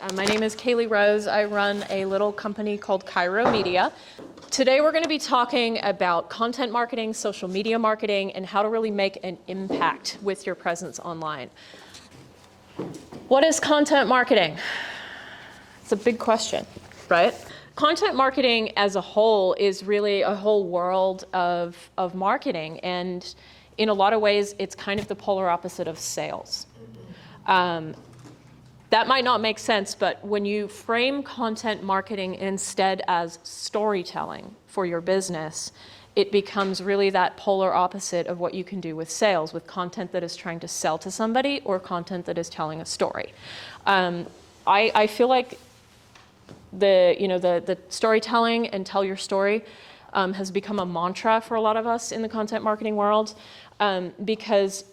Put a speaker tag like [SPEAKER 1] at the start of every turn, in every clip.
[SPEAKER 1] My name is Kaylee Rose. I run a little company called Kairo Media. Today we're going to be talking about content marketing, social media marketing, and how to really make an impact with your presence online. What is content marketing? It's a big question, right? Content marketing as a whole is really a whole world of marketing, and in a lot of ways it's kind of the polar opposite of sales. That might not make sense, but when you frame content marketing instead as storytelling for your business, it becomes really that polar opposite of what you can do with sales, with content that is trying to sell to somebody or content that is telling a story. I feel like the storytelling and tell your story has become a mantra for a lot of us in the content marketing world, because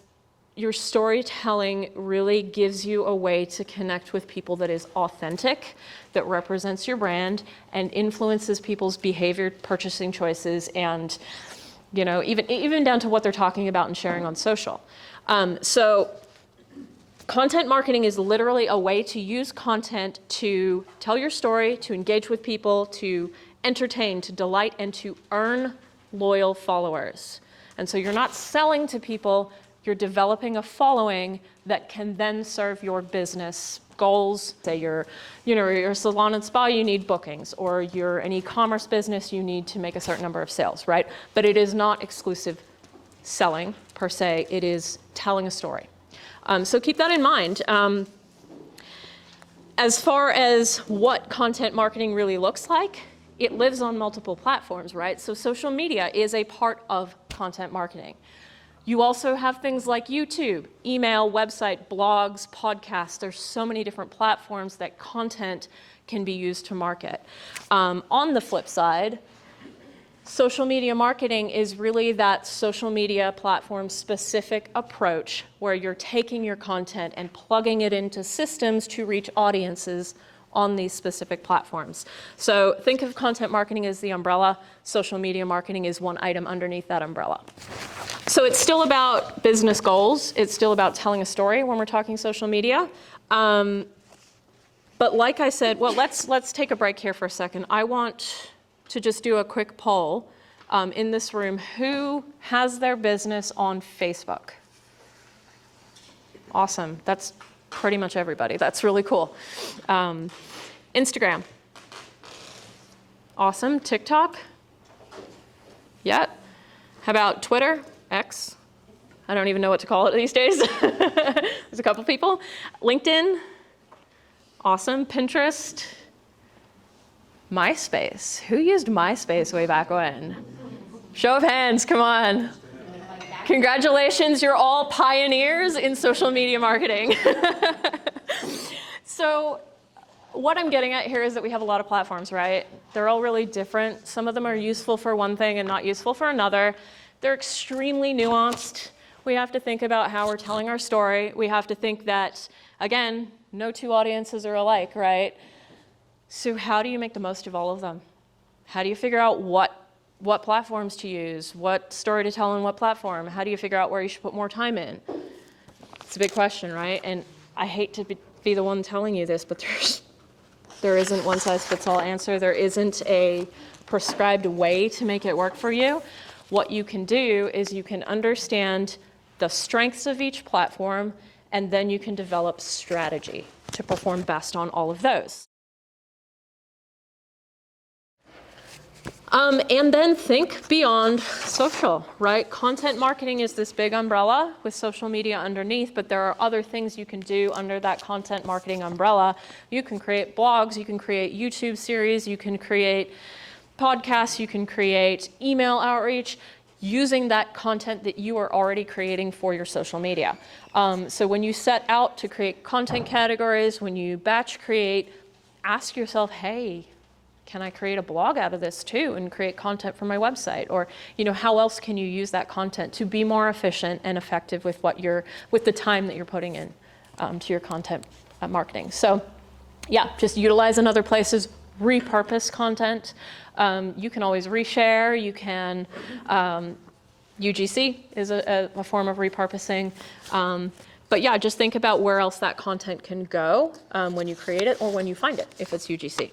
[SPEAKER 1] your storytelling really gives you a way to connect with people that is authentic, that represents your brand, and influences people's behavior, purchasing choices, and even down to what they're talking about and sharing on social. So content marketing is literally a way to use content to tell your story, to engage with people, to entertain, to delight, and to earn loyal followers. And so you're not selling to people, you're developing a following that can then serve your business goals. Say you're a salon and spa, you need bookings, or you're an e-commerce business, you need to make a certain number of sales, right? But it is not exclusive selling per se, it is telling a story. So keep that in mind. As far as what content marketing really looks like, it lives on multiple platforms, right? So social media is a part of content marketing. You also have things like YouTube, email, website, blogs, podcasts. There's so many different platforms that content can be used to market. On the flip side, social media marketing is really that social media platform specific approach where you're taking your content and plugging it into systems to reach audiences on these specific platforms. So think of content marketing as the umbrella. Social media marketing is one item underneath that umbrella. So it's still about business goals. It's still about telling a story when we're talking social media. But like I said, well, let's take a break here for a second. I want to just do a quick poll in this room. Who has their business on Facebook? Awesome. That's pretty much everybody. That's really cool. Instagram. Awesome. TikTok. Yeah. How about Twitter? X. I don't even know what to call it these days. There's a couple people. LinkedIn. Awesome. Pinterest. MySpace. Who used MySpace way back when? Show of hands, come on. Congratulations, you're all pioneers in social media marketing. So what I'm getting at here is that we have a lot of platforms, right? They're all really different. Some of them are useful for one thing and not useful for another. They're extremely nuanced. We have to think about how we're telling our story. We have to think that, again, no two audiences are alike, right? So how do you make the most of all of them? How do you figure out what platforms to use, what story to tell on what platform? How do you figure out where you should put more time in? It's a big question, right? And I hate to be the one telling you this, but there isn't one size fits all answer. There isn't a prescribed way to make it work for you. What you can do is you can understand the strengths of each platform, and then you can develop strategy to perform best on all of those. And then think beyond social, right? Content marketing is this big umbrella with social media underneath, but there are other things you can do under that content marketing umbrella. You can create blogs, you can create YouTube series, you can create podcasts, you can create email outreach using that content that you are already creating for your social media. So when you set out to create content categories, when you batch create, ask yourself, hey, can I create a blog out of this too and create content for my website? Or, how else can you use that content to be more efficient and effective with with the time that you're putting in to your content marketing? So yeah, just utilize in other places, repurpose content. You can always reshare, you can, UGC is a form of repurposing. But yeah, just think about where else that content can go when you create it or when you find it, if it's UGC.